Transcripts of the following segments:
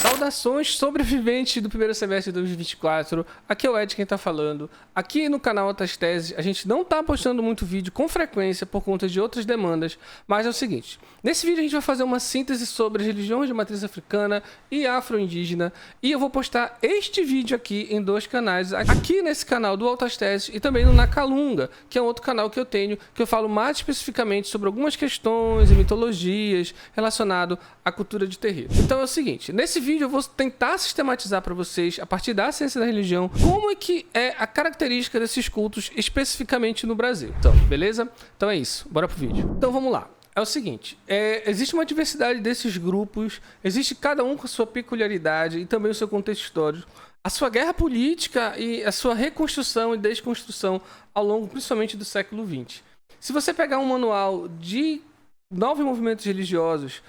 Saudações sobreviventes do primeiro semestre de 2024, aqui é o Ed quem tá falando. Aqui no canal Altas Teses a gente não tá postando muito vídeo com frequência por conta de outras demandas, mas é o seguinte, nesse vídeo a gente vai fazer uma síntese sobre as religiões de matriz africana e afro-indígena e eu vou postar este vídeo aqui em dois canais, aqui nesse canal do Altas Teses e também no Nakalunga, que é um outro canal que eu tenho, que eu falo mais especificamente sobre algumas questões e mitologias relacionado à cultura de terreiro. Então é o seguinte, nesse vídeo eu vou tentar sistematizar para vocês, a partir da ciência da religião, como é que é a característica desses cultos especificamente no Brasil. Então, beleza? Então é isso, bora pro vídeo. Então vamos lá. É o seguinte, existe uma diversidade desses grupos, existe cada um com a sua peculiaridade e também o seu contexto histórico, a sua guerra política e a sua reconstrução e desconstrução ao longo principalmente do século XX. Se você pegar um manual de 9 movimentos religiosos,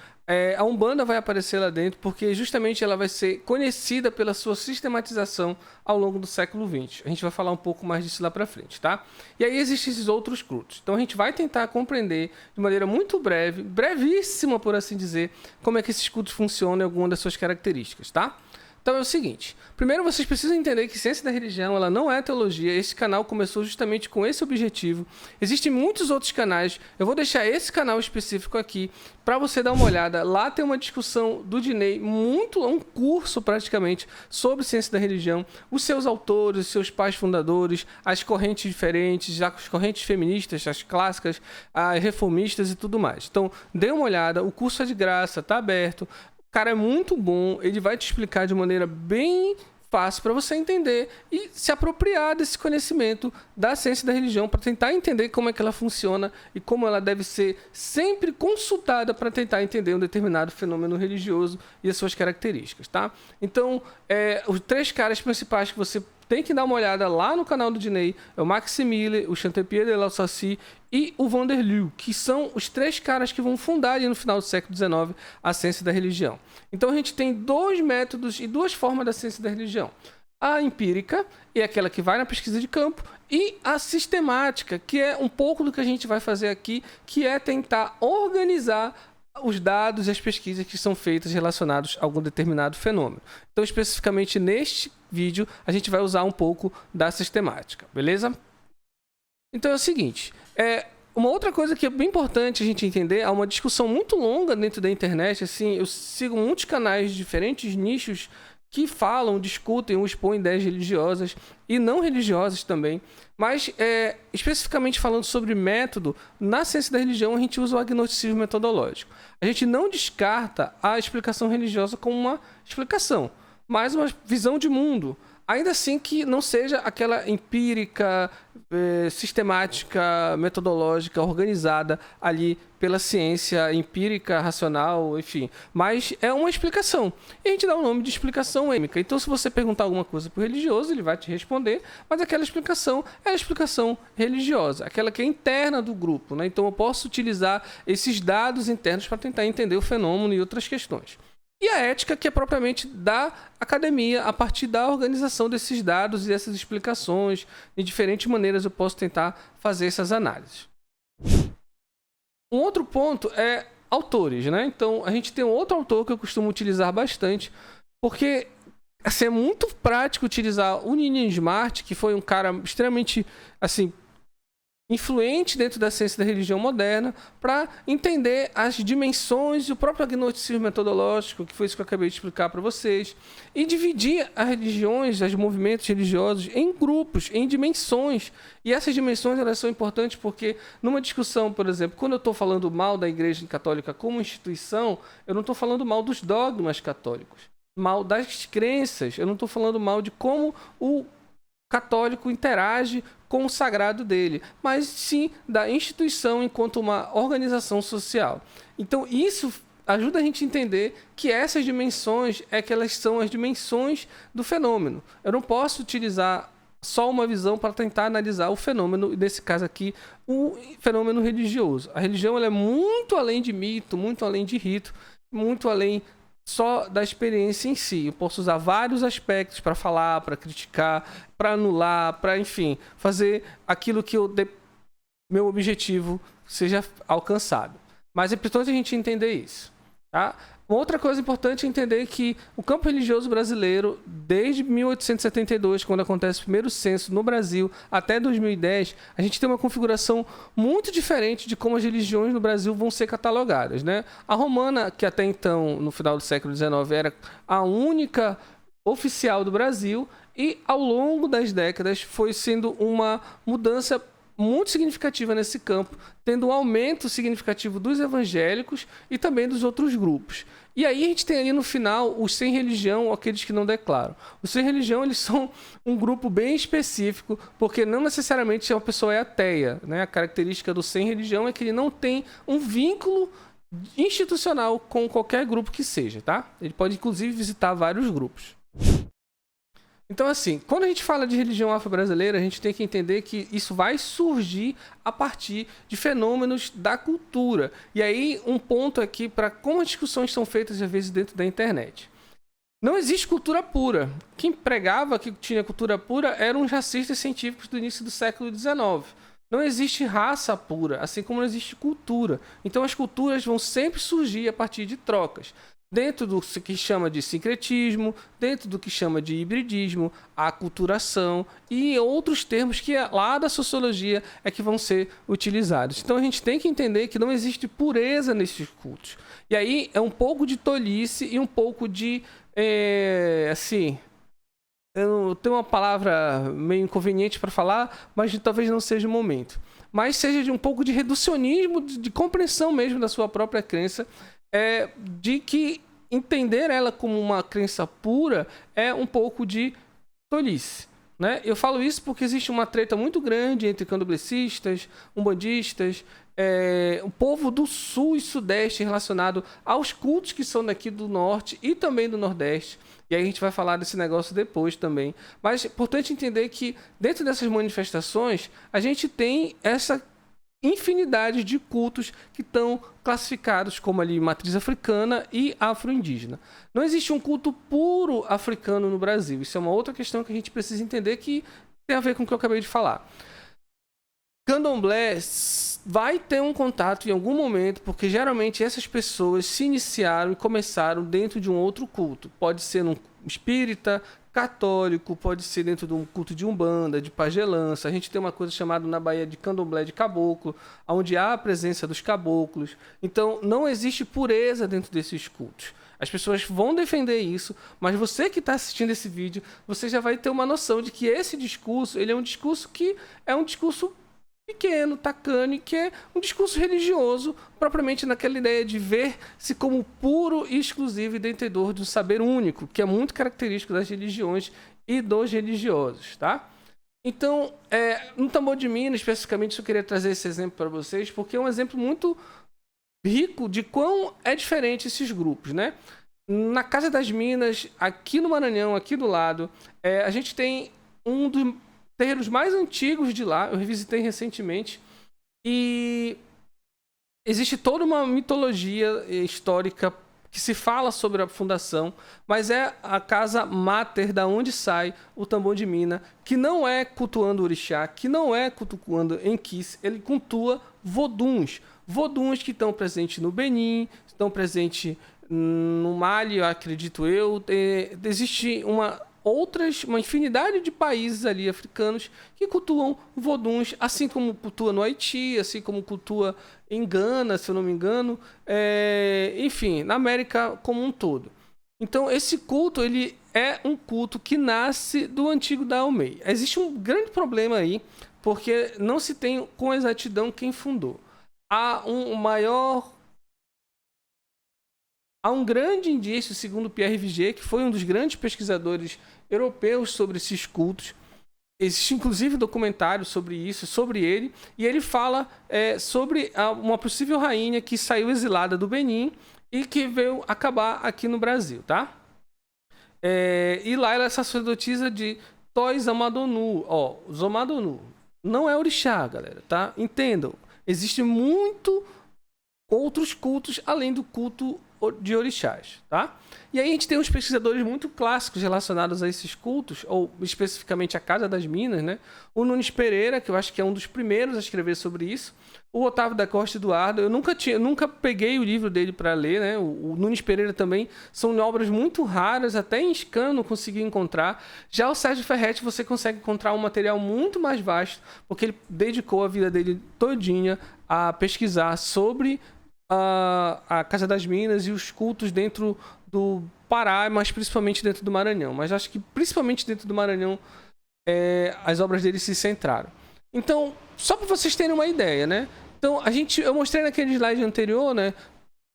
a Umbanda vai aparecer lá dentro porque justamente ela vai ser conhecida pela sua sistematização ao longo do século XX. A gente vai falar um pouco mais disso lá pra frente, tá? E aí existem esses outros cultos. Então a gente vai tentar compreender de maneira muito breve, brevíssima por assim dizer, como é que esses cultos funcionam e algumas das suas características, tá? Então é o seguinte, primeiro vocês precisam entender que ciência da religião ela não é teologia, esse canal começou justamente com esse objetivo. Existem muitos outros canais, eu vou deixar esse canal específico aqui para você dar uma olhada. Lá tem uma discussão do Diney, um curso praticamente sobre ciência da religião, os seus autores, os seus pais fundadores, as correntes diferentes, as correntes feministas, as clássicas, as reformistas e tudo mais. Então dê uma olhada, o curso é de graça, tá aberto. O cara é muito bom, ele vai te explicar de maneira bem fácil para você entender e se apropriar desse conhecimento da ciência da religião para tentar entender como é que ela funciona e como ela deve ser sempre consultada para tentar entender um determinado fenômeno religioso e as suas características, tá? Então, os 3 caras principais que você tem que dar uma olhada lá no canal do Diney, é o Maximile, o Chantepie de Laussaci e o Vanderloo, que são os 3 caras que vão fundar ali no final do século XIX a ciência da religião. Então a gente tem 2 métodos e 2 formas da ciência da religião. A empírica, é aquela que vai na pesquisa de campo, e a sistemática, que é um pouco do que a gente vai fazer aqui, que é tentar organizar os dados e as pesquisas que são feitas relacionados a algum determinado fenômeno. Então, especificamente neste vídeo, a gente vai usar um pouco da sistemática, beleza? Então é o seguinte, uma outra coisa que é bem importante a gente entender, há uma discussão muito longa dentro da internet, assim, eu sigo muitos canais de diferentes nichos que falam, discutem ou expõem ideias religiosas e não religiosas também, mas especificamente falando sobre método, na ciência da religião a gente usa o agnosticismo metodológico. A gente não descarta a explicação religiosa como uma explicação, mas uma visão de mundo, ainda assim que não seja aquela empírica, sistemática, metodológica, organizada ali pela ciência empírica, racional, enfim. Mas é uma explicação. E a gente dá o nome de explicação êmica. Então, se você perguntar alguma coisa para o religioso, ele vai te responder, mas aquela explicação é a explicação religiosa, aquela que é interna do grupo, né? Então, eu posso utilizar esses dados internos para tentar entender o fenômeno e outras questões. E a ética, que é propriamente da academia, a partir da organização desses dados e dessas explicações. De diferentes maneiras eu posso tentar fazer essas análises. Um outro ponto é autores, né? Então, a gente tem um outro autor que eu costumo utilizar bastante, porque assim, é muito prático utilizar o Ninian Smart, que foi um cara extremamente assim, influente dentro da ciência da religião moderna, para entender as dimensões e o próprio agnosticismo metodológico, que foi isso que eu acabei de explicar para vocês, e dividir as religiões, os movimentos religiosos em grupos, em dimensões. E essas dimensões elas são importantes porque numa discussão, por exemplo, quando eu estou falando mal da Igreja Católica como instituição, eu não estou falando mal dos dogmas católicos, mal das crenças, eu não estou falando mal de como o católico interage com o sagrado dele, mas sim da instituição enquanto uma organização social. Então isso ajuda a gente a entender que essas dimensões que elas são as dimensões do fenômeno. Eu não posso utilizar só uma visão para tentar analisar o fenômeno, nesse caso aqui, o fenômeno religioso. A religião ela é muito além de mito, muito além de rito, muito além só da experiência em si. Eu posso usar vários aspectos para falar, para criticar, para anular, para, enfim, fazer aquilo que meu objetivo seja alcançado. Mas é importante a gente entender isso. Tá? Uma outra coisa importante é entender que o campo religioso brasileiro, desde 1872, quando acontece o primeiro censo no Brasil, até 2010, a gente tem uma configuração muito diferente de como as religiões no Brasil vão ser catalogadas, né? A romana, que até então, no final do século XIX, era a única oficial do Brasil, e ao longo das décadas foi sendo uma mudança muito significativa nesse campo, tendo um aumento significativo dos evangélicos e também dos outros grupos. E aí a gente tem ali no final os sem religião ou aqueles que não declaram. Os sem religião, eles são um grupo bem específico, porque não necessariamente uma pessoa é ateia, né? A característica do sem religião é que ele não tem um vínculo institucional com qualquer grupo que seja, tá? Ele pode inclusive visitar vários grupos. Então, assim, quando a gente fala de religião afro-brasileira, a gente tem que entender que isso vai surgir a partir de fenômenos da cultura. E aí, um ponto aqui para como as discussões são feitas, às vezes, dentro da internet. Não existe cultura pura. Quem pregava que tinha cultura pura eram os racistas científicos do início do século XIX. Não existe raça pura, assim como não existe cultura. Então, as culturas vão sempre surgir a partir de trocas. Dentro do que chama de sincretismo, dentro do que chama de hibridismo, aculturação e outros termos que lá da sociologia é que vão ser utilizados. Então a gente tem que entender que não existe pureza nesses cultos. E aí é um pouco de tolice e um pouco de, assim, eu tenho uma palavra meio inconveniente para falar, mas talvez não seja o momento. Mas seja de um pouco de reducionismo, de compreensão mesmo da sua própria crença, de que entender ela como uma crença pura é um pouco de tolice, né? Eu falo isso porque existe uma treta muito grande entre candomblecistas, umbandistas, o povo do sul e sudeste relacionado aos cultos que são daqui do norte e também do nordeste. E aí a gente vai falar desse negócio depois também. Mas é importante entender que dentro dessas manifestações a gente tem essa infinidade de cultos que estão classificados como ali matriz africana e afro-indígena. Não existe um culto puro africano no Brasil. Isso é uma outra questão que a gente precisa entender, que tem a ver com o que eu acabei de falar. Candomblé vai ter um contato em algum momento, porque geralmente essas pessoas se iniciaram e começaram dentro de um outro culto. Pode ser um espírita, católico, pode ser dentro de um culto de umbanda, de pagelança. A gente tem uma coisa chamada na Bahia de candomblé de caboclo, onde há a presença dos caboclos. Então não existe pureza dentro desses cultos. As pessoas vão defender isso, mas você que está assistindo esse vídeo, você já vai ter uma noção de que esse discurso, ele é um discurso que é um discurso pequeno, tacane, que é um discurso religioso, propriamente naquela ideia de ver-se como puro e exclusivo e detentor de um saber único, que é muito característico das religiões e dos religiosos, tá? Então, no Tambor de Minas, especificamente, eu queria trazer esse exemplo para vocês, porque é um exemplo muito rico de quão é diferente esses grupos, né? Na Casa das Minas, aqui no Maranhão, aqui do lado, a gente tem um dos terreiros mais antigos de lá. Eu revisitei recentemente e existe toda uma mitologia histórica que se fala sobre a fundação, mas é a casa máter da onde sai o Tambor de Minas, que não é cultuando orixá, que não é cultuando Enquis, ele cultua voduns que estão presentes no Benin, estão presentes no Mali, acredito eu. Existe uma infinidade de países ali africanos que cultuam voduns, assim como cultua no Haiti, assim como cultua em Gana, se eu não me engano, enfim, na América como um todo. Então esse culto, ele é um culto que nasce do antigo Daomei. Existe um grande problema aí, porque não se tem com exatidão quem fundou. Há um grande indício, segundo Pierre Vigier, que foi um dos grandes pesquisadores europeus sobre esses cultos. Existe inclusive documentário sobre isso, sobre ele, e ele fala sobre uma possível rainha que saiu exilada do Benin e que veio acabar aqui no Brasil, tá? E lá ela é sacerdotisa de Tois Amadonu. Zomadonu não é orixá, galera, tá? Entendam. Existem muito outros cultos além do culto de orixás, tá? E aí a gente tem uns pesquisadores muito clássicos relacionados a esses cultos, ou especificamente a Casa das Minas, né? O Nunes Pereira, que eu acho que é um dos primeiros a escrever sobre isso. O Otávio da Costa Eduardo, eu nunca peguei o livro dele para ler, né? O Nunes Pereira também, são obras muito raras, até em scan não consegui encontrar. Já o Sérgio Ferretti, você consegue encontrar um material muito mais vasto, porque ele dedicou a vida dele todinha a pesquisar sobre a Casa das Minas e os cultos dentro do Pará, mas principalmente dentro do Maranhão. Mas acho que principalmente dentro do Maranhão as obras dele se centraram. Então, só para vocês terem uma ideia, né? Então, eu mostrei naquele slide anterior, né?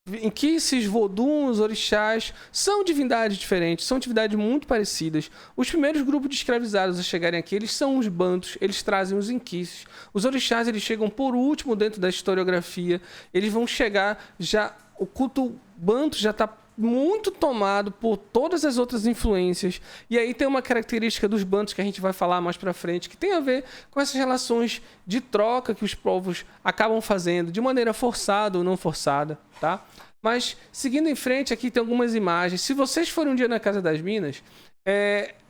Em que esses voduns, orixás, são divindades diferentes, são divindades muito parecidas. Os primeiros grupos de escravizados a chegarem aqui, eles são os bantos, eles trazem os inquices. Os orixás, eles chegam por último dentro da historiografia. Eles vão chegar já... O culto banto já está muito tomado por todas as outras influências. E aí tem uma característica dos bantos que a gente vai falar mais pra frente, que tem a ver com essas relações de troca que os povos acabam fazendo, de maneira forçada ou não forçada, tá? Mas, seguindo em frente, aqui tem algumas imagens. Se vocês forem um dia na Casa das Minas,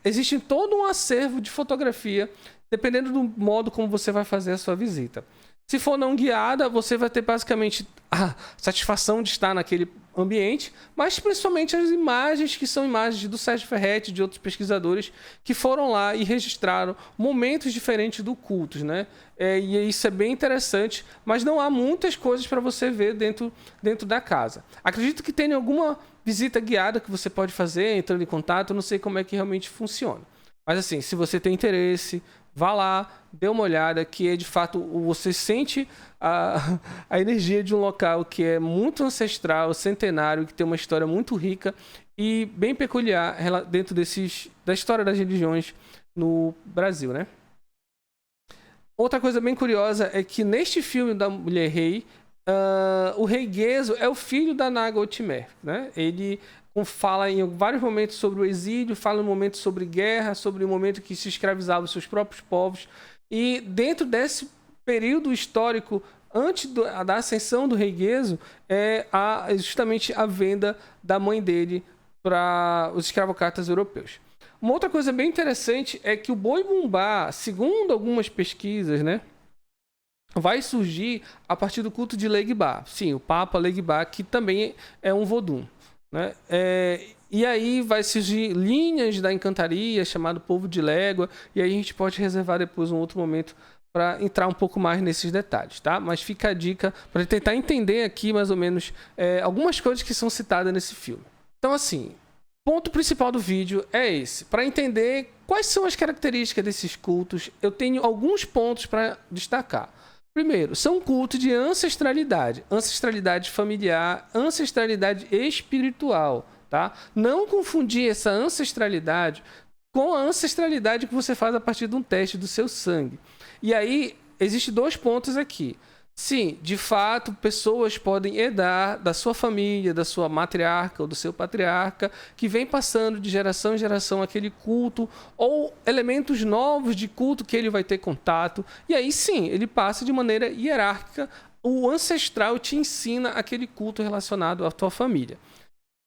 existe todo um acervo de fotografia, dependendo do modo como você vai fazer a sua visita. Se for não guiada, você vai ter basicamente a satisfação de estar naquele ambiente, mas principalmente as imagens que são imagens do Sérgio Ferretti e de outros pesquisadores que foram lá e registraram momentos diferentes do culto, né? E isso é bem interessante, mas não há muitas coisas para você ver dentro da casa. Acredito que tenha alguma visita guiada que você pode fazer, entrando em contato, não sei como é que realmente funciona. Mas assim, se você tem interesse, vá lá, dê uma olhada, que é de fato, você sente a energia de um local que é muito ancestral, centenário, que tem uma história muito rica e bem peculiar dentro da história das religiões no Brasil, né? Outra coisa bem curiosa é que neste filme da Mulher Rei, o Rei Guezo é o filho da Naga Otimer, né? Ele fala em vários momentos sobre o exílio, fala em momentos sobre guerra, sobre o momento que se escravizavam os seus próprios povos. E dentro desse período histórico, antes da ascensão do Rei Guezo, justamente a venda da mãe dele para os escravocratas europeus. Uma outra coisa bem interessante é que o Boi-Bumbá, segundo algumas pesquisas, né, vai surgir a partir do culto de Legba. Sim, o Papa Legba, que também é um vodum, né? E aí vai surgir linhas da encantaria, chamado Povo de Légua, e aí a gente pode reservar depois um outro momento para entrar um pouco mais nesses detalhes, tá? Mas fica a dica para tentar entender aqui mais ou menos algumas coisas que são citadas nesse filme. Então assim, o ponto principal do vídeo é esse. Para entender quais são as características desses cultos, eu tenho alguns pontos para destacar. Primeiro, são cultos de ancestralidade. Ancestralidade familiar, ancestralidade espiritual, tá? Não confundir essa ancestralidade com a ancestralidade que você faz a partir de um teste do seu sangue. E aí, existem dois pontos aqui. Sim, de fato, pessoas podem herdar da sua família, da sua matriarca ou do seu patriarca, que vem passando de geração em geração aquele culto, ou elementos novos de culto que ele vai ter contato. E aí sim, ele passa de maneira hierárquica, o ancestral te ensina aquele culto relacionado à tua família.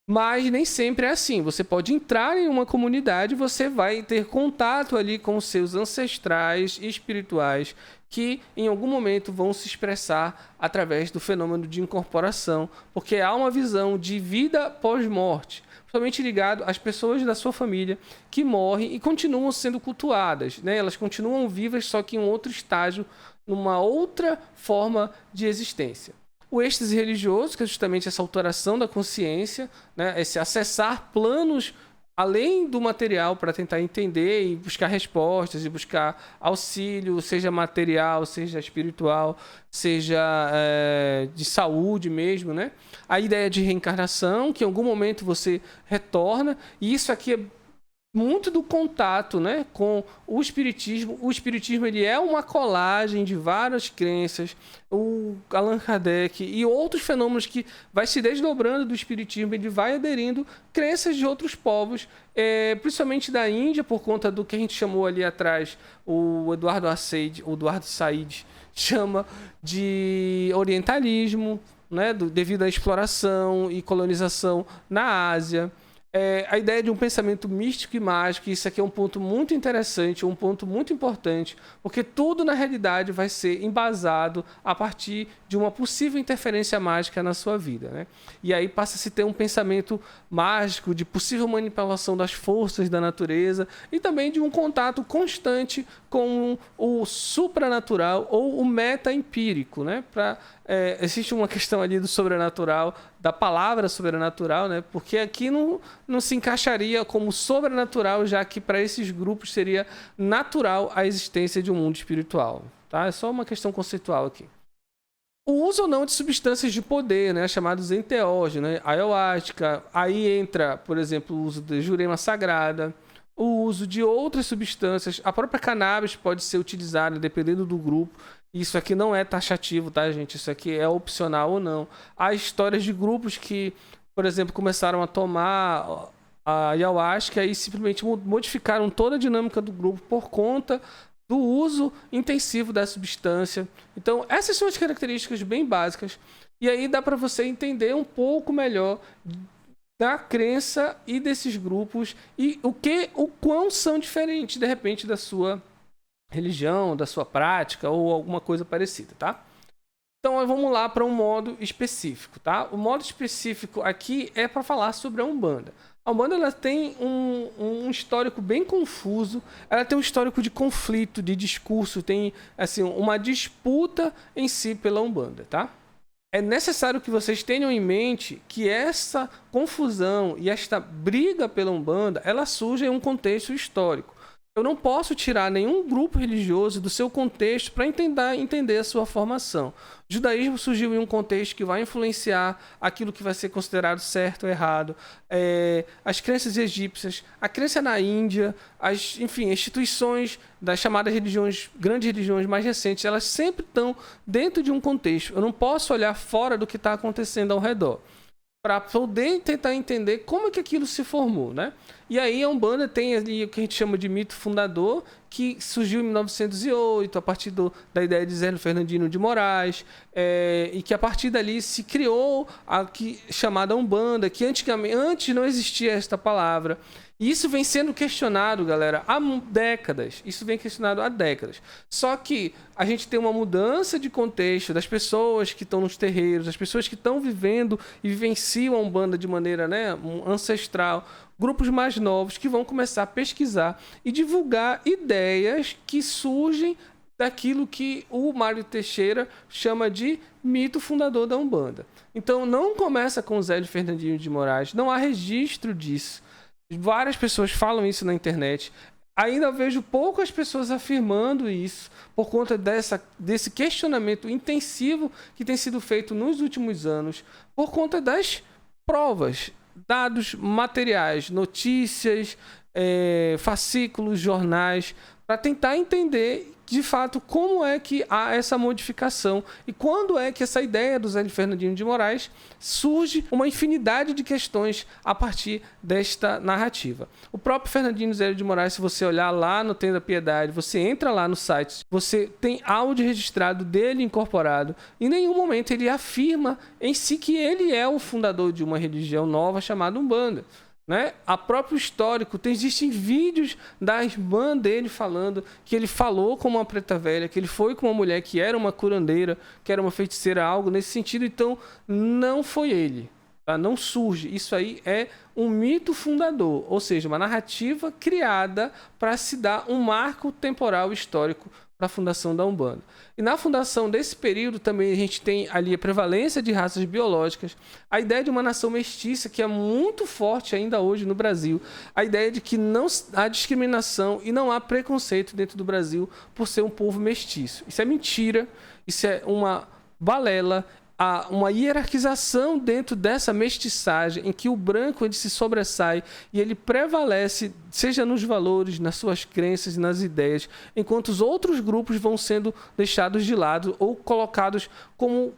Mas nem sempre é assim. Você pode entrar em uma comunidade, você vai ter contato ali com os seus ancestrais espirituais, que em algum momento vão se expressar através do fenômeno de incorporação, porque há uma visão de vida pós-morte, principalmente ligado às pessoas da sua família que morrem e continuam sendo cultuadas, né? Elas continuam vivas, só que em um outro estágio, numa outra forma de existência. O êxtase religioso, que é justamente essa alteração da consciência, né? Esse acessar planos além do material para tentar entender e buscar respostas e buscar auxílio, seja material, seja espiritual, seja de saúde mesmo, né? A ideia de reencarnação, que em algum momento você retorna, e isso aqui é muito do contato, né, com o espiritismo. O espiritismo, ele é uma colagem de várias crenças. O Allan Kardec e outros fenômenos que vai se desdobrando do espiritismo, ele vai aderindo crenças de outros povos, principalmente da Índia, por conta do que a gente chamou ali atrás, o Eduardo Said chama de orientalismo, né, devido à exploração e colonização na Ásia. A ideia de um pensamento místico e mágico, isso aqui é um ponto muito interessante, um ponto muito importante, porque tudo na realidade vai ser embasado a partir de uma possível interferência mágica na sua vida, né? E aí passa a se ter um pensamento mágico de possível manipulação das forças da natureza e também de um contato constante com o supranatural ou o meta-empírico, né? Existe uma questão ali do sobrenatural, da palavra sobrenatural, né? Porque aqui não se encaixaria como sobrenatural, já que para esses grupos seria natural a existência de um mundo espiritual, tá? É só uma questão conceitual aqui. O uso ou não de substâncias de poder, né, chamados enteógenos, né, ayahuasca, aí entra, por exemplo, o uso de jurema sagrada, o uso de outras substâncias, a própria cannabis pode ser utilizada dependendo do grupo. Isso aqui não é taxativo, tá, gente? Isso aqui é opcional ou não. Há histórias de grupos que, por exemplo, começaram a tomar a ayahuasca e simplesmente modificaram toda a dinâmica do grupo por conta do uso intensivo da substância. Então, essas são as características bem básicas. E aí dá para você entender um pouco melhor da crença e desses grupos e o quão são diferentes, de repente, da sua religião, da sua prática ou alguma coisa parecida, tá? Então, vamos lá para um modo específico, tá? O modo específico aqui é para falar sobre a Umbanda. A Umbanda ela tem um histórico bem confuso, ela tem um histórico de conflito, de discurso, tem assim, uma disputa em si pela Umbanda, tá? É necessário que vocês tenham em mente que essa confusão e esta briga pela Umbanda, ela surge em um contexto histórico. Eu não posso tirar nenhum grupo religioso do seu contexto para entender a sua formação. O judaísmo surgiu em um contexto que vai influenciar aquilo que vai ser considerado certo ou errado. As crenças egípcias, a crença na Índia, enfim, instituições das chamadas religiões, grandes religiões mais recentes, elas sempre estão dentro de um contexto. Eu não posso olhar fora do que está acontecendo ao redor para poder tentar entender como é que aquilo se formou, né? E aí a Umbanda tem ali o que a gente chama de mito fundador, que surgiu em 1908, a partir da ideia de Zélio Fernandino de Moraes, e que a partir dali se criou a chamada Umbanda, que antes não existia esta palavra. E isso vem sendo questionado, galera, há décadas. Isso vem questionado há décadas. Só que a gente tem uma mudança de contexto das pessoas que estão nos terreiros, das pessoas que estão vivendo e vivenciam a Umbanda de maneira, né, ancestral. Grupos mais novos que vão começar a pesquisar e divulgar ideias que surgem daquilo que o Mário Teixeira chama de mito fundador da Umbanda. Então não começa com Zélio Fernandino de Moraes, não há registro disso. Várias pessoas falam isso na internet. Ainda vejo poucas pessoas afirmando isso por conta desse questionamento intensivo que tem sido feito nos últimos anos, por conta das provas, dados materiais, notícias, fascículos, jornais, para tentar entender de fato como é que há essa modificação e quando é que essa ideia do Zélio Fernandino de Moraes surge uma infinidade de questões a partir desta narrativa. O próprio Fernandino Zélio de Moraes, se você olhar lá no Tenda Piedade, você entra lá no site, você tem áudio registrado dele incorporado. Em nenhum momento ele afirma em si que ele é o fundador de uma religião nova chamada Umbanda. Né? A próprio histórico, existem vídeos da irmã dele falando que ele falou com uma preta velha, que ele foi com uma mulher que era uma curandeira, que era uma feiticeira, algo nesse sentido. Então, não foi ele. Tá? Não surge. Isso aí é um mito fundador, ou seja, uma narrativa criada para se dar um marco temporal histórico para a fundação da Umbanda. E na fundação desse período também a gente tem ali a prevalência de raças biológicas, a ideia de uma nação mestiça que é muito forte ainda hoje no Brasil, a ideia de que não há discriminação e não há preconceito dentro do Brasil por ser um povo mestiço. Isso é mentira, isso é uma balela, há uma hierarquização dentro dessa mestiçagem em que o branco ele se sobressai e ele prevalece, seja nos valores, nas suas crenças e nas ideias, enquanto os outros grupos vão sendo deixados de lado ou colocados como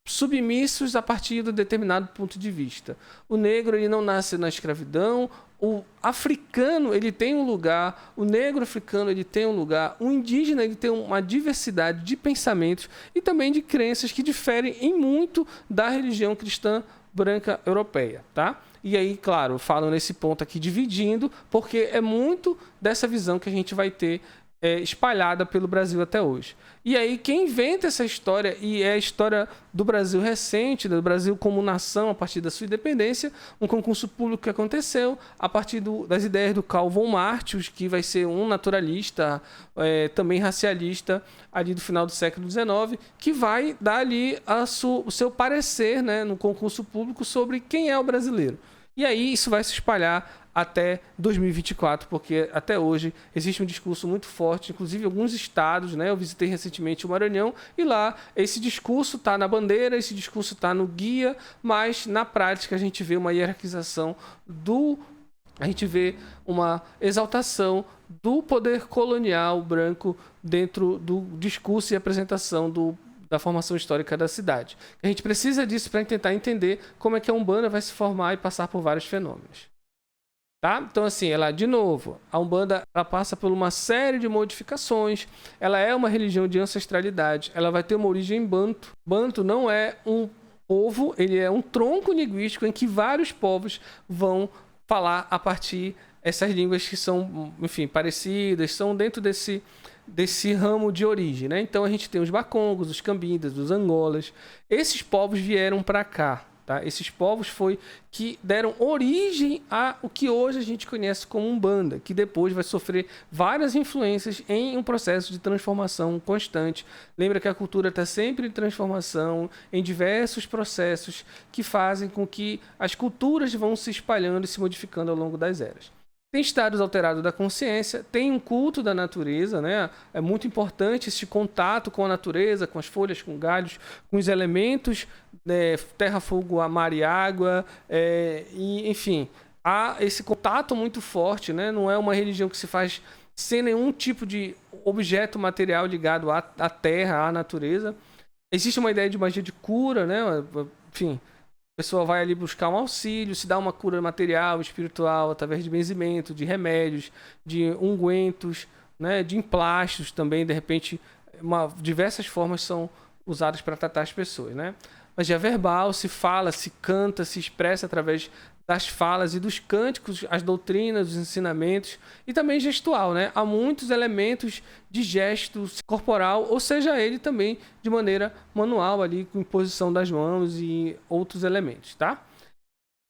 submissos a partir de um determinado ponto de vista. O negro ele não nasce na escravidão, o africano ele tem um lugar, o negro africano ele tem um lugar, o indígena ele tem uma diversidade de pensamentos e também de crenças que diferem em muito da religião cristã branca europeia, tá? E aí, claro, falam nesse ponto aqui dividindo, porque é muito dessa visão que a gente vai ter espalhada pelo Brasil até hoje. E aí, quem inventa essa história, e é a história do Brasil recente, do Brasil como nação, a partir da sua independência, um concurso público que aconteceu, a partir das ideias do Karl von Martius, que vai ser um naturalista, também racialista, ali do final do século XIX, que vai dar ali o seu parecer, né, no concurso público sobre quem é o brasileiro. E aí isso vai se espalhar até 2024, porque até hoje existe um discurso muito forte, inclusive em alguns estados, né? Eu visitei recentemente o Maranhão e lá esse discurso está na bandeira, esse discurso está no guia, mas na prática a gente vê uma hierarquização a gente vê uma exaltação do poder colonial branco dentro do discurso e apresentação da formação histórica da cidade. A gente precisa disso para tentar entender como é que a Umbanda vai se formar e passar por vários fenômenos. Tá? Então, assim, de novo, a Umbanda ela passa por uma série de modificações, ela é uma religião de ancestralidade, ela vai ter uma origem banto. Banto não é um povo, ele é um tronco linguístico em que vários povos vão falar a partir essas línguas que são, enfim, parecidas, são dentro desse ramo de origem, né? Então a gente tem os Bakongos, os Cambindas, os Angolas. Esses povos vieram para cá, tá? Esses povos que deram origem a o que hoje a gente conhece como Umbanda, que depois vai sofrer várias influências em um processo de transformação constante. Lembra que a cultura está sempre em transformação, em diversos processos que fazem com que as culturas vão se espalhando e se modificando ao longo das eras. Tem estados alterados da consciência, tem um culto da natureza, né? É muito importante esse contato com a natureza, com as folhas, com galhos, com os elementos, terra, fogo, mar e água, e, enfim, há esse contato muito forte, né? Não é uma religião que se faz sem nenhum tipo de objeto material ligado à terra, à natureza. Existe uma ideia de magia de cura, né? Enfim, a pessoa vai ali buscar um auxílio, se dá uma cura material, espiritual, através de benzimento, de remédios, de ungüentos, né, de emplastos também, de repente, diversas formas são usadas para tratar as pessoas, né? Magia verbal, se fala, se canta, se expressa através das falas e dos cânticos, as doutrinas, os ensinamentos, e também gestual, né? Há muitos elementos de gesto corporal, ou seja, ele também de maneira manual ali, com imposição das mãos e outros elementos, tá?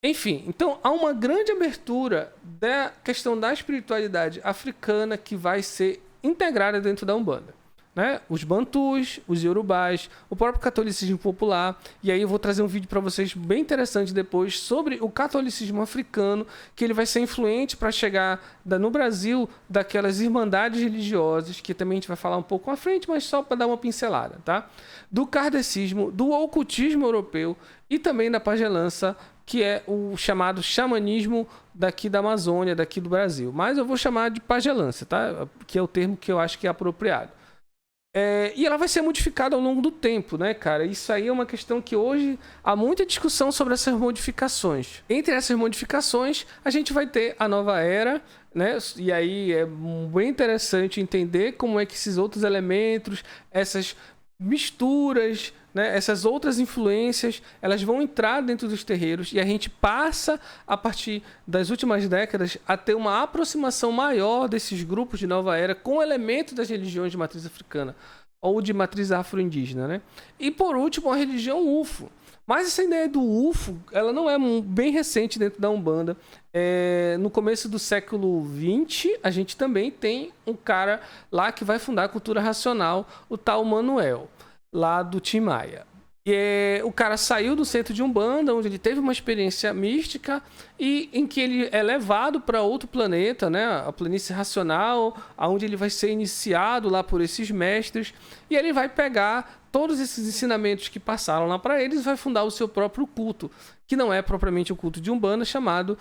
Enfim, então há uma grande abertura da questão da espiritualidade africana que vai ser integrada dentro da Umbanda. Né? Os bantus, os iorubás, o próprio catolicismo popular. E aí eu vou trazer um vídeo para vocês bem interessante depois sobre o catolicismo africano, que ele vai ser influente para chegar no Brasil daquelas irmandades religiosas, que também a gente vai falar um pouco à frente, mas só para dar uma pincelada, tá? Do kardecismo, do ocultismo europeu e também da pagelança, que é o chamado xamanismo daqui da Amazônia, daqui do Brasil. Mas eu vou chamar de pagelança, tá? Que é o termo que eu acho que é apropriado. E ela vai ser modificada ao longo do tempo, né, cara? Isso aí é uma questão que hoje há muita discussão sobre essas modificações. Entre essas modificações, a gente vai ter a nova era, né? E aí é bem interessante entender como é que esses outros elementos, essas misturas, né, essas outras influências, elas vão entrar dentro dos terreiros e a gente passa, a partir das últimas décadas, a ter uma aproximação maior desses grupos de nova era com elementos das religiões de matriz africana ou de matriz afro-indígena, né? E por último, a religião UFO. Mas essa ideia do UFO, ela não é bem recente dentro da Umbanda. No começo do século XX, a gente também tem um cara lá que vai fundar a cultura racional, o tal Manuel, lá do Tim Maia. O cara saiu do centro de Umbanda, onde ele teve uma experiência mística e em que ele é levado para outro planeta, né, a planície racional, onde ele vai ser iniciado lá por esses mestres e ele vai pegar todos esses ensinamentos que passaram lá para eles e vai fundar o seu próprio culto, que não é propriamente o culto de Umbanda, chamado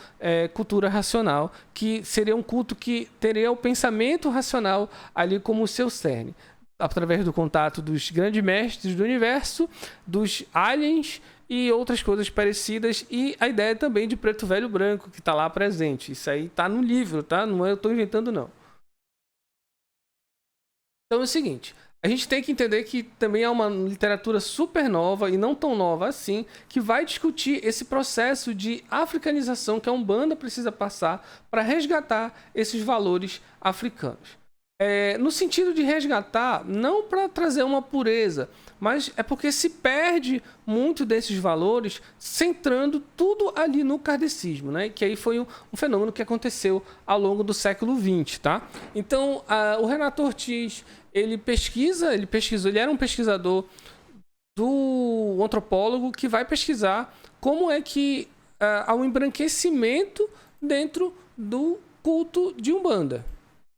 cultura racional, que seria um culto que teria o pensamento racional ali como o seu cerne. através do contato dos grandes mestres do universo, dos aliens e outras coisas parecidas, e a ideia também de preto velho branco, que está lá presente. Isso aí está no livro, tá? Não é eu estou inventando, não. Então é o seguinte, a gente tem que entender que também é uma literatura super nova, e não tão nova assim, que vai discutir esse processo de africanização que a Umbanda precisa passar para resgatar esses valores africanos. No sentido de resgatar, não para trazer uma pureza, mas é porque se perde muito desses valores, centrando tudo ali no kardecismo, né? Que aí foi um fenômeno que aconteceu ao longo do século XX, tá? Então, o Renato Ortiz, ele pesquisou, ele era um pesquisador do antropólogo que vai pesquisar como é que há um embranquecimento dentro do culto de Umbanda.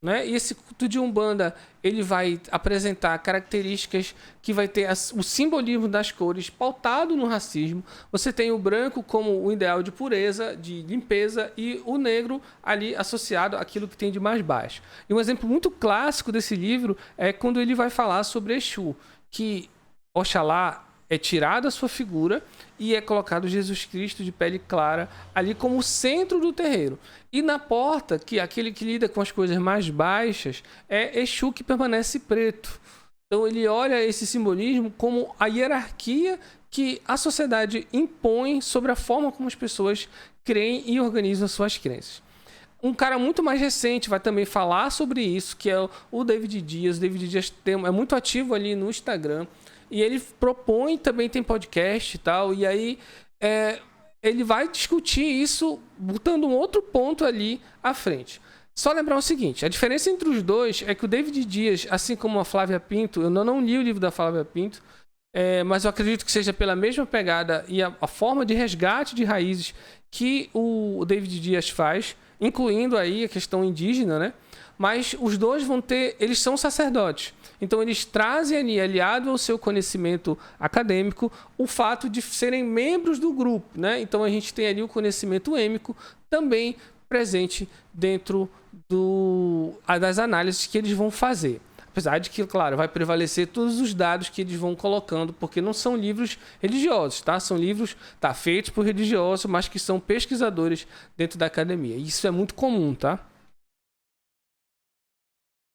Né? E esse culto de Umbanda, ele vai apresentar características que vai ter o simbolismo das cores pautado no racismo. Você tem o branco como o ideal de pureza, de limpeza, e o negro ali associado àquilo que tem de mais baixo. E um exemplo muito clássico desse livro é quando ele vai falar sobre Exu, que Oxalá é tirado a sua figura e é colocado Jesus Cristo de pele clara ali como o centro do terreiro. E na porta, que aquele que lida com as coisas mais baixas, é Exu, que permanece preto. Então ele olha esse simbolismo como a hierarquia que a sociedade impõe sobre a forma como as pessoas creem e organizam suas crenças. Um cara muito mais recente vai também falar sobre isso, que é o David Dias. O David Dias é muito ativo ali no Instagram. E ele propõe, também tem podcast e tal, e aí ele vai discutir isso botando um outro ponto ali à frente. Só lembrar o seguinte, a diferença entre os dois é que o David Dias, assim como a Flávia Pinto, eu não li o livro da Flávia Pinto, mas eu acredito que seja pela mesma pegada e a forma de resgate de raízes que o David Dias faz, incluindo aí a questão indígena, né? Mas os dois eles são sacerdotes. Então eles trazem ali, aliado ao seu conhecimento acadêmico, o fato de serem membros do grupo, né? Então a gente tem ali o conhecimento êmico também presente dentro das análises que eles vão fazer. Apesar de que, claro, vai prevalecer todos os dados que eles vão colocando, porque não são livros religiosos, tá? São livros feitos por religiosos, mas que são pesquisadores dentro da academia. E isso é muito comum, tá?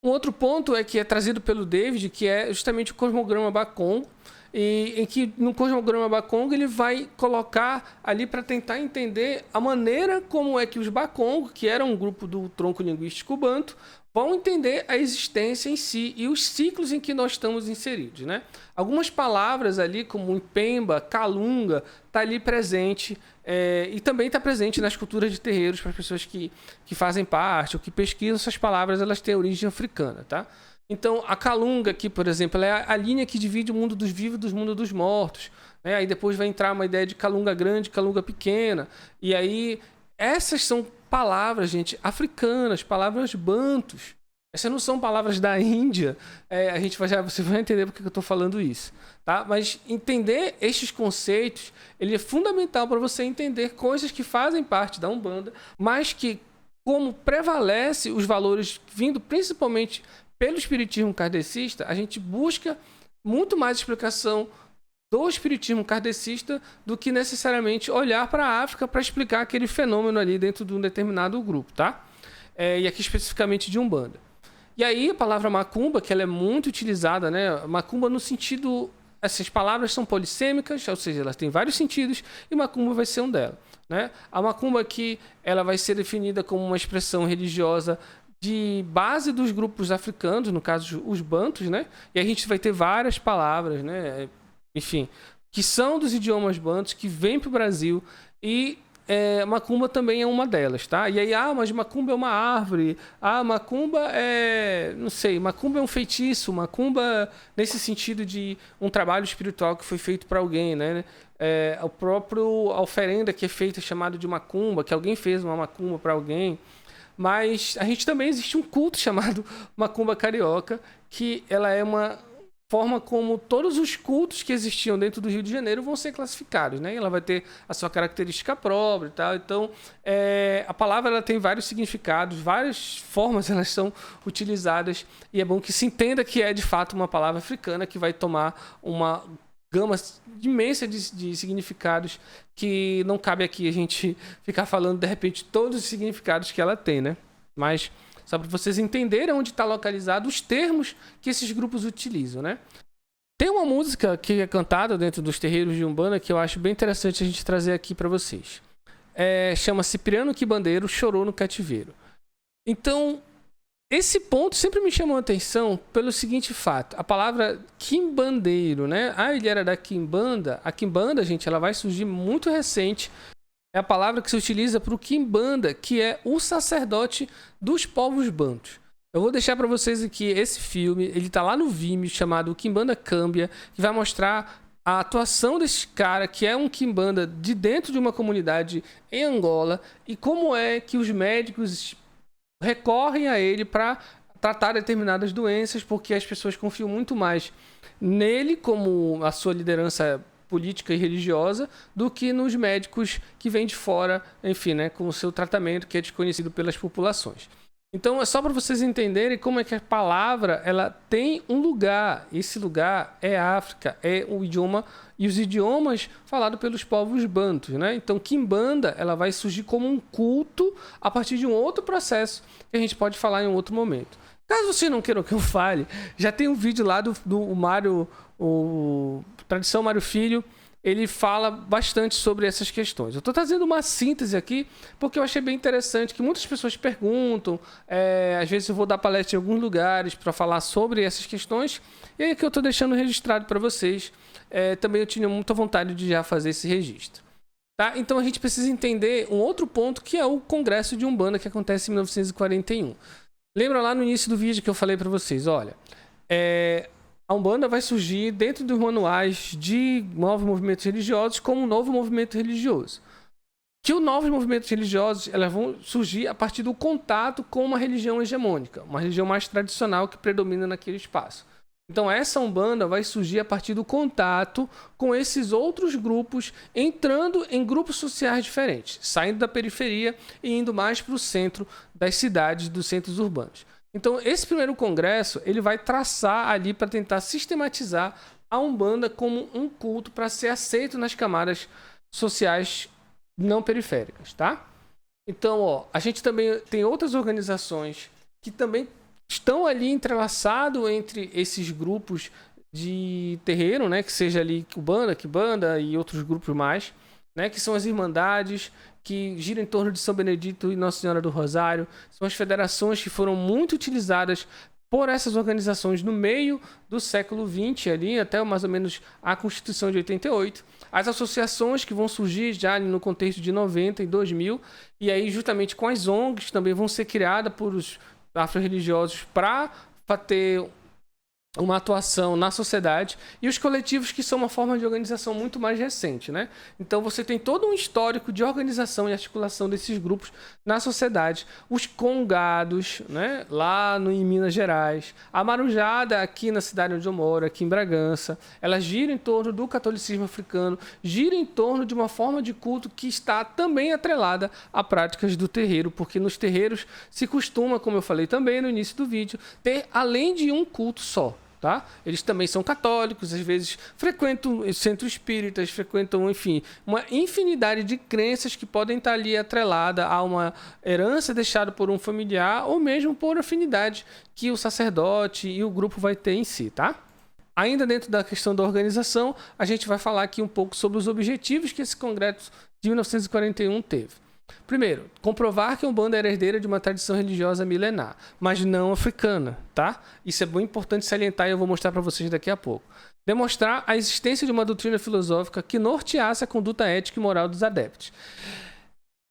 Um outro ponto que é trazido pelo David, que é justamente o cosmograma Bakongo, e em que no cosmograma Bakongo ele vai colocar ali para tentar entender a maneira como é que os Bakongo, que eram um grupo do tronco linguístico banto, vão entender a existência em si e os ciclos em que nós estamos inseridos, né? Algumas palavras ali, como Impemba, Calunga, está ali presente, e também está presente nas culturas de terreiros para as pessoas que fazem parte ou que pesquisam essas palavras, elas têm origem africana, tá? Então, a Calunga aqui, por exemplo, ela é a linha que divide o mundo dos vivos do mundo dos mortos, né? Aí depois vai entrar uma ideia de Calunga grande, Calunga pequena, e aí essas são palavras, gente, africanas, palavras bantus. Essas não são palavras da Índia. Você vai entender porque eu estou falando isso, tá? Mas entender estes conceitos, ele é fundamental para você entender coisas que fazem parte da Umbanda, mas que, como prevalece os valores vindo principalmente pelo espiritismo kardecista, a gente busca muito mais explicação do espiritismo kardecista do que necessariamente olhar para a África para explicar aquele fenômeno ali dentro de um determinado grupo, tá? E aqui especificamente de Umbanda. E aí a palavra macumba, que ela é muito utilizada, né? Macumba no sentido... Essas palavras são polissêmicas, ou seja, elas têm vários sentidos, e macumba vai ser um delas, né? A macumba aqui, ela vai ser definida como uma expressão religiosa de base dos grupos africanos, no caso os bantus, né? E a gente vai ter várias palavras, né? Enfim, que são dos idiomas bantus, que vêm para o Brasil, e macumba também é uma delas, tá? E aí, mas macumba é uma árvore, macumba é, não sei, macumba é um feitiço, macumba nesse sentido de um trabalho espiritual que foi feito para alguém, né? O próprio oferenda que é feita é chamado de macumba, que alguém fez uma macumba para alguém. Mas a gente também existe um culto chamado macumba carioca, que ela é uma forma como todos os cultos que existiam dentro do Rio de Janeiro vão ser classificados, né? Ela vai ter a sua característica própria e tal. Então, a palavra ela tem vários significados, várias formas elas são utilizadas, e é bom que se entenda que é de fato uma palavra africana que vai tomar uma gama imensa de significados que não cabe aqui a gente ficar falando de repente todos os significados que ela tem, né? Mas só para vocês entenderem onde está localizado os termos que esses grupos utilizam, né? Tem uma música que é cantada dentro dos terreiros de Umbanda que eu acho bem interessante a gente trazer aqui para vocês. Chama Cipriano Quimbandeiro Chorou no Cativeiro. Então, esse ponto sempre me chamou a atenção pelo seguinte fato. A palavra quimbandeiro, né? Ele era da Quimbanda. A Quimbanda, gente, ela vai surgir muito recente. É a palavra que se utiliza para o Quimbanda, que é o sacerdote dos povos bantus. Eu vou deixar para vocês aqui esse filme, ele tá lá no Vimeo, chamado Quimbanda Câmbia, que vai mostrar a atuação desse cara, que é um Quimbanda de dentro de uma comunidade em Angola, e como é que os médicos recorrem a ele para tratar determinadas doenças, porque as pessoas confiam muito mais nele como a sua liderança política e religiosa do que nos médicos que vêm de fora, enfim, né, com o seu tratamento que é desconhecido pelas populações. Então é só para vocês entenderem como é que a palavra ela tem um lugar. Esse lugar é África, é o idioma e os idiomas falados pelos povos bantus, né? Então Quimbanda ela vai surgir como um culto a partir de um outro processo que a gente pode falar em um outro momento. Caso você não queira que eu fale, já tem um vídeo lá do Mário, o Tradição Mário Filho, ele fala bastante sobre essas questões. Eu estou trazendo uma síntese aqui, porque eu achei bem interessante, que muitas pessoas perguntam, às vezes eu vou dar palestra em alguns lugares para falar sobre essas questões, e aí que eu estou deixando registrado para vocês. Também eu tinha muita vontade de já fazer esse registro. Tá? Então a gente precisa entender um outro ponto, que é o Congresso de Umbanda, que acontece em 1941. Lembra lá no início do vídeo que eu falei para vocês, olha, a Umbanda vai surgir dentro dos manuais de novos movimentos religiosos como um novo movimento religioso. Que os novos movimentos religiosos elas vão surgir a partir do contato com uma religião hegemônica, uma religião mais tradicional que predomina naquele espaço. Então essa Umbanda vai surgir a partir do contato com esses outros grupos, entrando em grupos sociais diferentes, saindo da periferia e indo mais para o centro das cidades, dos centros urbanos. Então esse primeiro congresso ele vai traçar ali para tentar sistematizar a Umbanda como um culto para ser aceito nas camadas sociais não periféricas, tá? Então, a gente também tem outras organizações que também estão ali entrelaçados entre esses grupos de terreiro, né? Que seja ali Umbanda, Quimbanda e outros grupos mais, né? Que são as irmandades, que giram em torno de São Benedito e Nossa Senhora do Rosário. São as federações que foram muito utilizadas por essas organizações no meio do século XX, ali, até mais ou menos a Constituição de 88. As associações que vão surgir já no contexto de 90 e 2000, e aí justamente com as ONGs também vão ser criadas por os afro-religiosos para ter uma atuação na sociedade, e os coletivos que são uma forma de organização muito mais recente, né? Então você tem todo um histórico de organização e articulação desses grupos na sociedade. Os congados, né? Lá em Minas Gerais, a marujada aqui na cidade onde eu moro, aqui em Bragança, ela gira em torno do catolicismo africano, gira em torno de uma forma de culto que está também atrelada a práticas do terreiro, porque nos terreiros se costuma, como eu falei também no início do vídeo, ter além de um culto só. Tá? Eles também são católicos, às vezes frequentam centros espíritas, frequentam, enfim, uma infinidade de crenças que podem estar ali atrelada a uma herança deixada por um familiar ou mesmo por afinidade que o sacerdote e o grupo vai ter em si, tá? Ainda dentro da questão da organização, a gente vai falar aqui um pouco sobre os objetivos que esse congresso de 1941 teve. Primeiro, comprovar que a Umbanda era herdeira de uma tradição religiosa milenar, mas não africana, tá? Isso é bem importante salientar e eu vou mostrar para vocês daqui a pouco. Demonstrar a existência de uma doutrina filosófica que norteasse a conduta ética e moral dos adeptos.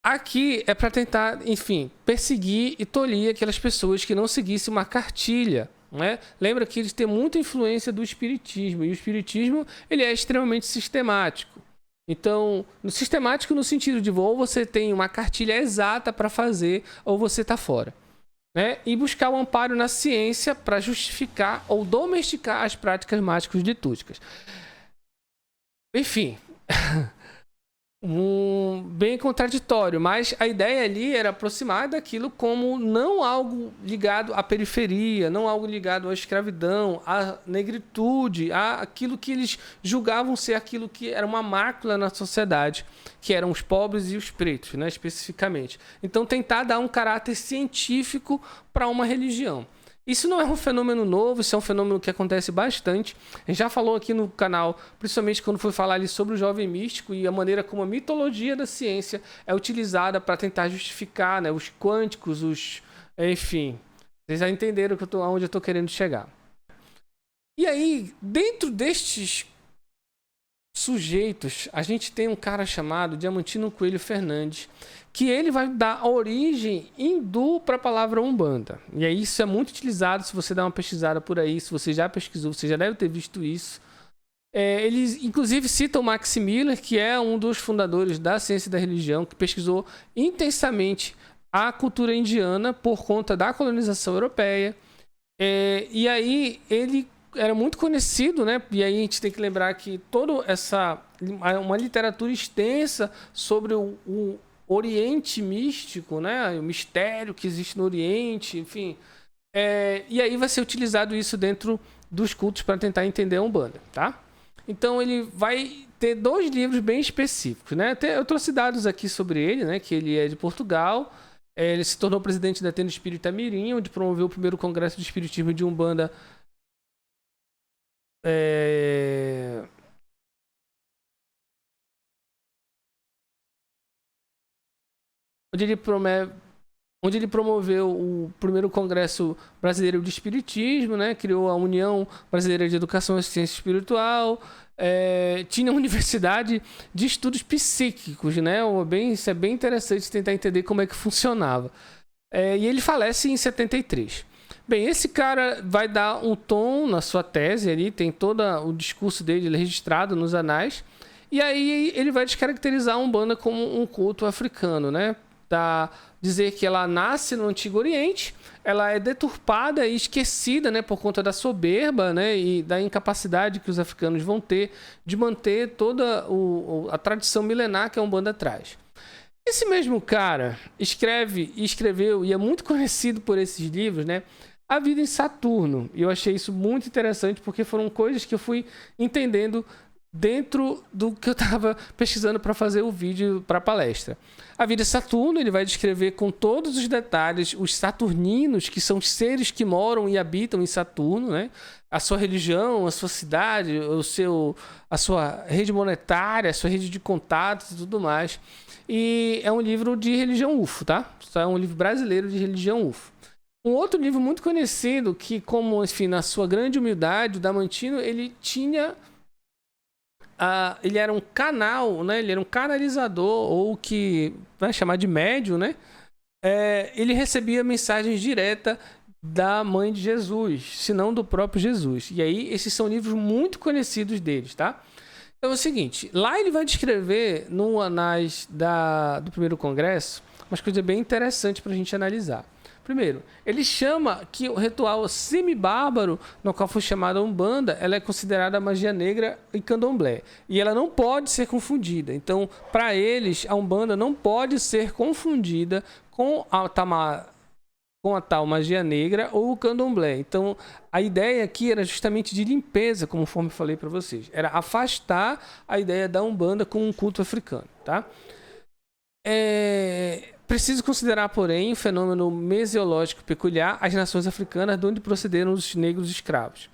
Aqui é para tentar, enfim, perseguir e tolir aquelas pessoas que não seguissem uma cartilha, né? Lembra que eles têm muita influência do espiritismo, e o espiritismo ele é extremamente sistemático. Então, no sistemático no sentido de ou você tem uma cartilha exata para fazer ou você está fora. né? E buscar o amparo na ciência para justificar ou domesticar as práticas mágico-litúrgicas. Enfim, bem contraditório, mas a ideia ali era aproximar daquilo como não algo ligado à periferia, não algo ligado à escravidão, à negritude, aquilo que eles julgavam ser aquilo que era uma mácula na sociedade, que eram os pobres e os pretos, né, especificamente. Então tentar dar um caráter científico para uma religião. Isso não é um fenômeno novo, isso é um fenômeno que acontece bastante. A gente já falou aqui no canal, principalmente quando foi falar ali sobre o jovem místico e a maneira como a mitologia da ciência é utilizada para tentar justificar, né, os quânticos, enfim. Vocês já entenderam onde eu estou querendo chegar. E aí, dentro destes sujeitos, a gente tem um cara chamado Diamantino Coelho Fernandes, que ele vai dar origem hindu para a palavra Umbanda. E aí isso é muito utilizado, se você dá uma pesquisada por aí, se você já pesquisou, você já deve ter visto isso. Eles, inclusive, citam Max Miller, que é um dos fundadores da ciência da religião, que pesquisou intensamente a cultura indiana por conta da colonização europeia. E aí ele era muito conhecido, né? E aí a gente tem que lembrar que toda uma literatura extensa sobre o Oriente místico, né? O mistério que existe no Oriente, enfim. E aí vai ser utilizado isso dentro dos cultos para tentar entender a Umbanda, tá? Então ele vai ter 2 livros bem específicos, né? Eu trouxe dados aqui sobre ele, né? Que ele é de Portugal. Ele se tornou presidente da Tenda Espírita Mirim, onde promoveu o primeiro congresso de espiritismo de Umbanda onde ele promoveu o primeiro Congresso Brasileiro de Espiritismo, né? Criou a União Brasileira de Educação e Ciência Espiritual, tinha uma universidade de estudos psíquicos, né? Isso é bem interessante tentar entender como é que funcionava. E ele falece em 73. Bem, esse cara vai dar um tom na sua tese ali, tem todo o discurso dele registrado nos anais, e aí ele vai descaracterizar a Umbanda como um culto africano, né? Dizer que ela nasce no Antigo Oriente, ela é deturpada e esquecida, né, por conta da soberba, né, e da incapacidade que os africanos vão ter de manter toda a tradição milenar que a Umbanda traz. Esse mesmo cara escreveu e é muito conhecido por esses livros, né, A Vida em Saturno. E eu achei isso muito interessante porque foram coisas que eu fui entendendo dentro do que eu estava pesquisando para fazer o vídeo para a palestra. A Vida em Saturno, ele vai descrever com todos os detalhes os saturninos, que são os seres que moram e habitam em Saturno, né? A sua religião, a sua cidade, a sua rede monetária, a sua rede de contatos e tudo mais. E é um livro de religião UFO, tá? É um livro brasileiro de religião UFO. Um outro livro muito conhecido, que, como, enfim, na sua grande humildade, o Diamantino, ele tinha... ele era um canal, né? Ele era um canalizador, ou o que vai chamar de médium, né? Ele recebia mensagens diretas da mãe de Jesus, se não do próprio Jesus. E aí, esses são livros muito conhecidos deles, tá? Então é o seguinte, lá ele vai descrever, no anais do primeiro congresso, umas coisas bem interessantes para a gente analisar. Primeiro, ele chama que o ritual semi-bárbaro, no qual foi chamada Umbanda, ela é considerada magia negra e candomblé. E ela não pode ser confundida. Então, para eles, a Umbanda não pode ser confundida com a tal magia negra ou o candomblé. Então, a ideia aqui era justamente de limpeza, conforme eu falei para vocês. Era afastar a ideia da Umbanda com um culto africano, tá? Preciso considerar, porém, o fenômeno meseológico peculiar às nações africanas de onde procederam os negros escravos.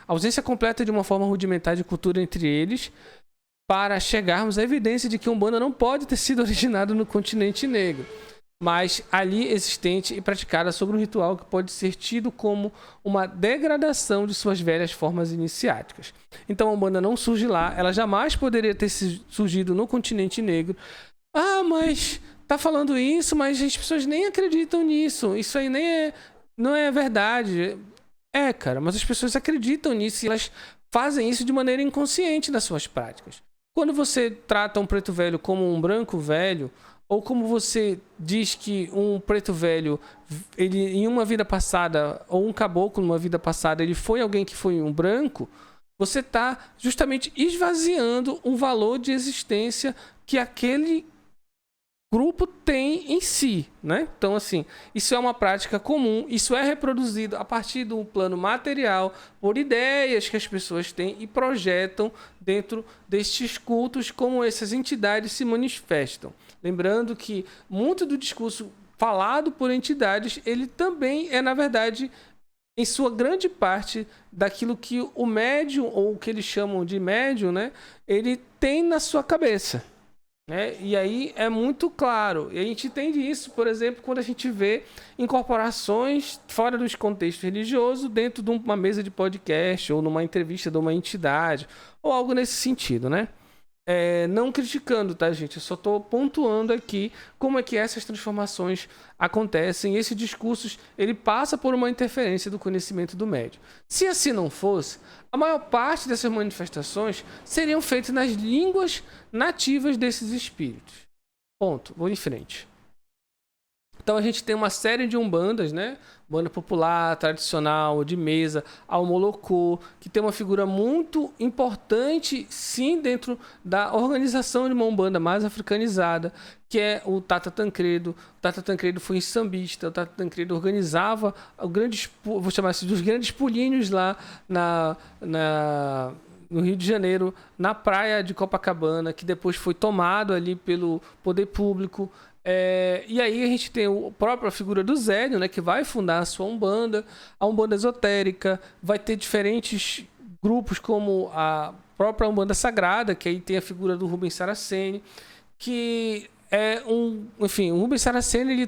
A ausência completa de uma forma rudimentar de cultura entre eles, para chegarmos à evidência de que a Umbanda não pode ter sido originada no continente negro, mas ali existente e praticada sobre um ritual que pode ser tido como uma degradação de suas velhas formas iniciáticas. Então a Umbanda não surge lá, ela jamais poderia ter surgido no continente negro. Mas tá falando isso, mas as pessoas nem acreditam nisso. Isso aí não é verdade. Cara, mas as pessoas acreditam nisso e elas fazem isso de maneira inconsciente nas suas práticas. Quando você trata um preto velho como um branco velho, ou como você diz que um preto velho, ele em uma vida passada, ou um caboclo numa vida passada, ele foi alguém que foi um branco, você está justamente esvaziando um valor de existência que aquele grupo tem em si, né? Então, assim, isso é uma prática comum, isso é reproduzido a partir do plano material, por ideias que as pessoas têm e projetam dentro destes cultos, como essas entidades se manifestam. Lembrando que muito do discurso falado por entidades, ele também é, na verdade, em sua grande parte, daquilo que o médium, ou o que eles chamam de médium, né? Ele tem na sua cabeça. E aí é muito claro. E a gente entende isso, por exemplo, quando a gente vê incorporações fora dos contextos religiosos dentro de uma mesa de podcast ou numa entrevista de uma entidade ou algo nesse sentido, né? Não criticando, tá, gente? Eu só estou pontuando aqui como é que essas transformações acontecem. Esse discurso, ele passa por uma interferência do conhecimento do médium. Se assim não fosse, a maior parte dessas manifestações seriam feitas nas línguas nativas desses espíritos. Ponto. Vou em frente. Então a gente tem uma série de umbandas, né? Banda popular, tradicional, de mesa, ao Molocô, que tem uma figura muito importante, sim, dentro da organização de uma umbanda mais africanizada, que é o Tata Tancredo. O Tata Tancredo foi sambista, o Tata Tancredo organizava vou chamar assim, dos grandes pulinhos lá no Rio de Janeiro, na praia de Copacabana, que depois foi tomado ali pelo poder público. E aí a gente tem a própria figura do Zélio, né, que vai fundar a sua Umbanda, a Umbanda Esotérica, vai ter diferentes grupos como a própria Umbanda Sagrada, que aí tem a figura do Rubens Saraceni, que é enfim, o Rubens Saraceni ele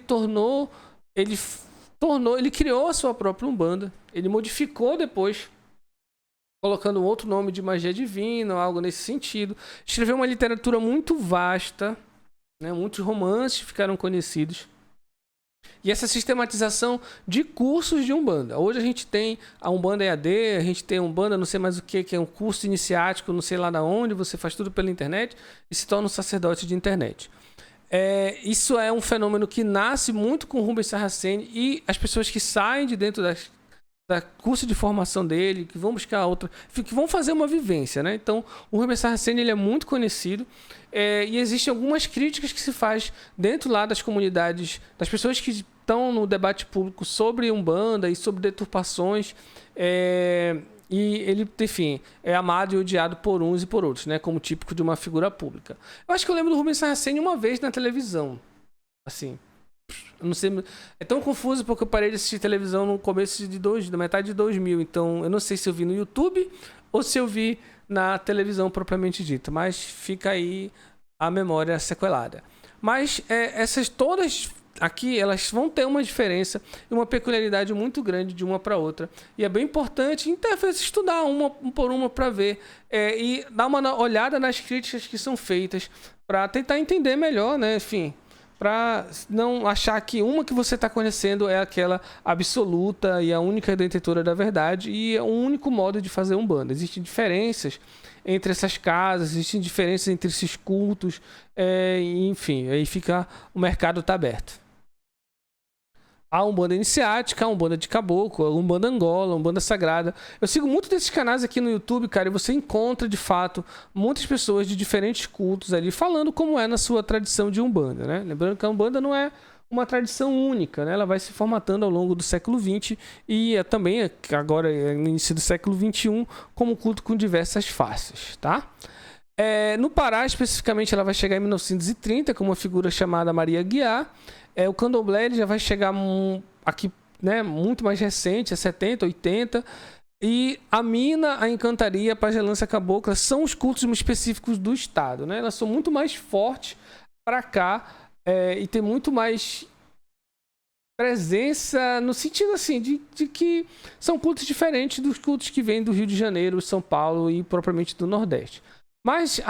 criou a sua própria Umbanda, ele modificou depois, colocando um outro nome de magia divina, algo nesse sentido, escreveu uma literatura muito vasta, né? Muitos romances ficaram conhecidos. E essa sistematização de cursos de Umbanda. Hoje a gente tem a Umbanda EAD, a gente tem a Umbanda não sei mais o que é um curso iniciático, não sei lá da onde, você faz tudo pela internet e se torna um sacerdote de internet. Isso é um fenômeno que nasce muito com o Rubens Saraceni e as pessoas que saem de dentro da curso de formação dele, que vão buscar outra, que vão fazer uma vivência, né? Então, o Rubens Saraceni, ele é muito conhecido e existem algumas críticas que se faz dentro lá das comunidades, das pessoas que estão no debate público sobre Umbanda e sobre deturpações, e ele, enfim, é amado e odiado por uns e por outros, né? Como típico de uma figura pública. Eu acho que eu lembro do Rubens Saraceni uma vez na televisão, assim. Eu não sei, é tão confuso porque eu parei de assistir televisão no começo da metade de 2000, então eu não sei se eu vi no YouTube ou se eu vi na televisão propriamente dita, mas fica aí a memória sequelada. Mas essas todas aqui, elas vão ter uma diferença e uma peculiaridade muito grande de uma para outra, e é bem importante interface estudar uma por uma para ver e dar uma olhada nas críticas que são feitas para tentar entender melhor, né? Enfim, para não achar que uma que você está conhecendo é aquela absoluta e a única detentora da verdade e é o único modo de fazer Umbanda. Existem diferenças entre essas casas, existem diferenças entre esses cultos, enfim, aí o mercado está aberto. A Umbanda Iniciática, a Umbanda de Caboclo, a Umbanda Angola, a Umbanda Sagrada. Eu sigo muito desses canais aqui no YouTube, cara, e você encontra, de fato, muitas pessoas de diferentes cultos ali falando como é na sua tradição de Umbanda, né? Lembrando que a Umbanda não é uma tradição única, né? Ela vai se formatando ao longo do século XX e também, agora, no início do século XXI, como culto com diversas faces, tá? No Pará, especificamente, ela vai chegar em 1930 com uma figura chamada Maria Guiar. O Candomblé ele já vai chegar aqui, né, muito mais recente, 70, 80. E a Mina, a Encantaria, a Pagelância Cabocla são os cultos específicos do estado, né? Elas são muito mais fortes para cá e tem muito mais presença no sentido assim de que são cultos diferentes dos cultos que vêm do Rio de Janeiro, São Paulo e propriamente do Nordeste. Mas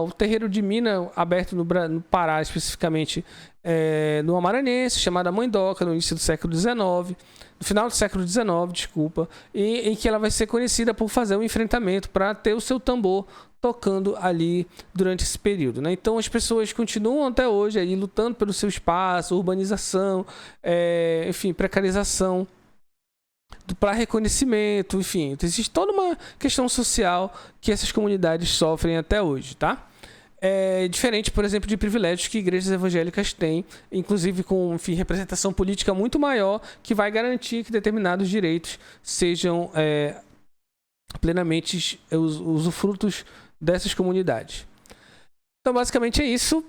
o terreiro de mina, aberto no Pará, especificamente no Amaranhense, chamada Mandoca, no início do século XIX, no final do século XIX, desculpa, e em que ela vai ser conhecida por fazer um enfrentamento para ter o seu tambor tocando ali durante esse período, né? Então as pessoas continuam até hoje aí lutando pelo seu espaço, urbanização, enfim, precarização, para reconhecimento, enfim, existe toda uma questão social que essas comunidades sofrem até hoje, tá? É diferente, por exemplo, de privilégios que igrejas evangélicas têm, inclusive com, enfim, representação política muito maior, que vai garantir que determinados direitos sejam plenamente usufrutos dessas comunidades. Então, basicamente é isso.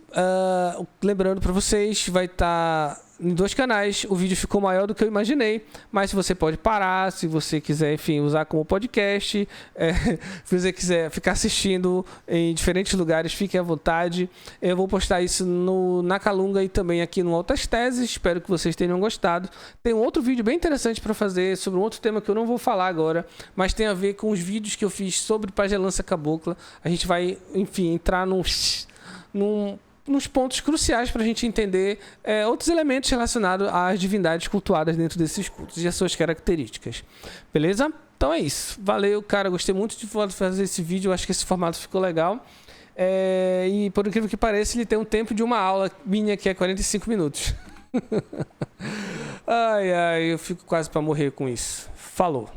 Lembrando para vocês, vai estar em 2 canais. O vídeo ficou maior do que eu imaginei, mas você pode parar, se você quiser, enfim, usar como podcast. Se você quiser ficar assistindo em diferentes lugares, fique à vontade. Eu vou postar isso na Calunga e também aqui no Altas Teses. Espero que vocês tenham gostado. Tem um outro vídeo bem interessante para fazer sobre um outro tema que eu não vou falar agora, mas tem a ver com os vídeos que eu fiz sobre pagelança cabocla. A gente vai, enfim, entrar nos pontos cruciais para a gente entender outros elementos relacionados às divindades cultuadas dentro desses cultos e as suas características. Beleza? Então é isso. Valeu, cara. Gostei muito de fazer esse vídeo. Eu acho que esse formato ficou legal. E por incrível que pareça, ele tem um tempo de uma aula minha que é 45 minutos. Ai, eu fico quase para morrer com isso. Falou.